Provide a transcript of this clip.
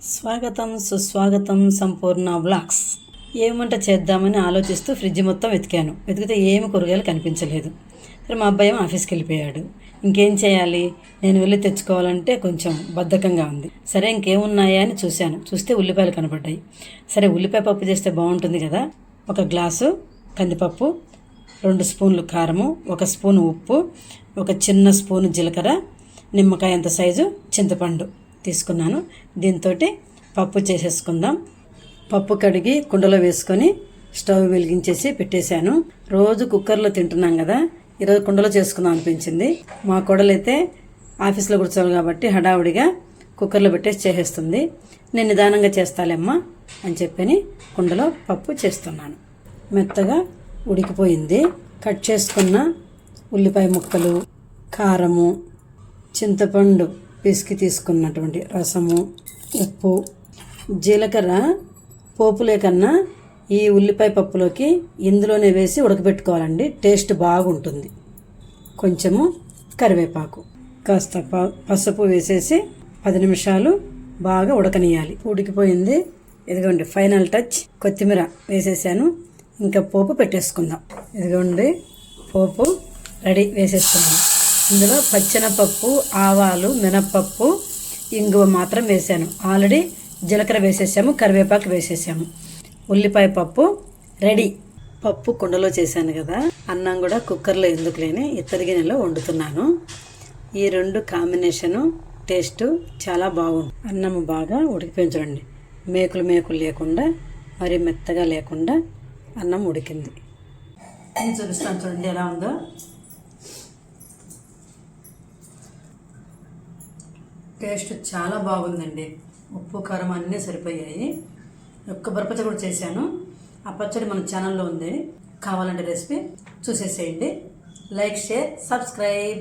స్వాగతం సుస్వాగతం సంపూర్ణ వ్లాగ్స్. ఏమంట చేద్దామని ఆలోచిస్తూ ఫ్రిడ్జ్ మొత్తం వెతికితే ఏమి కూరగాయలు కనిపించలేదు. సరే మా అబ్బాయి ఆఫీస్కి వెళ్ళిపోయాడు. ఇంకేం చేయాలి, నేను వెళ్ళి తెచ్చుకోవాలంటే కొంచెం బద్ధకంగా ఉంది. సరే ఇంకేమున్నాయా అని చూస్తే ఉల్లిపాయలు కనపడ్డాయి. సరే ఉల్లిపాయ పప్పు చేస్తే బాగుంటుంది కదా. 1 గ్లాసు కందిపప్పు, 2 స్పూన్లు కారము, 1 స్పూను ఉప్పు, 1 చిన్న స్పూను జీలకర్ర, నిమ్మకాయ అంత సైజు చింతపండు తీసుకున్నాను. దీంతో పప్పు చేసేసుకుందాం. పప్పు కడిగి కుండలో వేసుకొని స్టవ్ వెలిగించేసి పెట్టేశాను. రోజు కుక్కర్లో తింటున్నాం కదా, ఈరోజు కుండలో చేసుకుందాం అనిపించింది. మా కోడలైతే ఆఫీస్లో కూర్చోవాలి కాబట్టి హడావుడిగా కుక్కర్లో పెట్టేసి చేసేస్తుంది. నేను నిదానంగా చేస్తాలేమ్మా అని చెప్పని కుండలో పప్పు చేస్తున్నాను. మెత్తగా ఉడికిపోయింది. కట్ చేసుకున్న ఉల్లిపాయ ముక్కలు, కారము, చింతపండు పిసికి తీసుకున్నటువంటి రసము, ఉప్పు, జీలకర్ర పోపులే కన్నా ఈ ఉల్లిపాయ పప్పులోకి ఇందులోనే వేసి ఉడకబెట్టుకోవాలండి. టేస్ట్ బాగుంటుంది. కొంచెము కరివేపాకు, కాస్త పసుపు వేసేసి 10 నిమిషాలు బాగా ఉడకనియాలి. ఉడికిపోయింది. ఇదిగోండి ఫైనల్ టచ్, కొత్తిమీర వేసేసాను. ఇంకా పోపు పెట్టేసుకుందాం. ఇదిగోండి పోపు రెడీ, వేసేసుకున్నాను. ఇందులో పచ్చెనపప్పు, ఆవాలు, మినప్పప్పు, ఇంగువ మాత్రం వేసాను. ఆల్రెడీ జీలకర్ర వేసేసాము, కరివేపాకు వేసేసాము. ఉల్లిపాయ పప్పు రెడీ. పప్పు కుండలో చేశాను కదా, అన్నం కూడా కుక్కర్లో ఎందుకు లేని ఇత్తడి గిన్నెలో వండుతున్నాను. ఈ 2 కాంబినేషను టేస్ట్ చాలా బాగుంది. అన్నము బాగా ఉడికిపోయించండి. మేకులు లేకుండా, మరి మెత్తగా లేకుండా అన్నం ఉడికింది. నేను చూపిస్తాను చూడండి ఎలా ఉందో. టేస్ట్ చాలా బాగుందండి. ఉప్పు కారం అన్నీ సరిపోయాయి. కొబ్బరి పచ్చడి కూడా చేశాను. ఆ పచ్చడి మన ఛానల్లో ఉంది, కావాలంటే రెసిపీ చూసేసేయండి. Like, share, subscribe.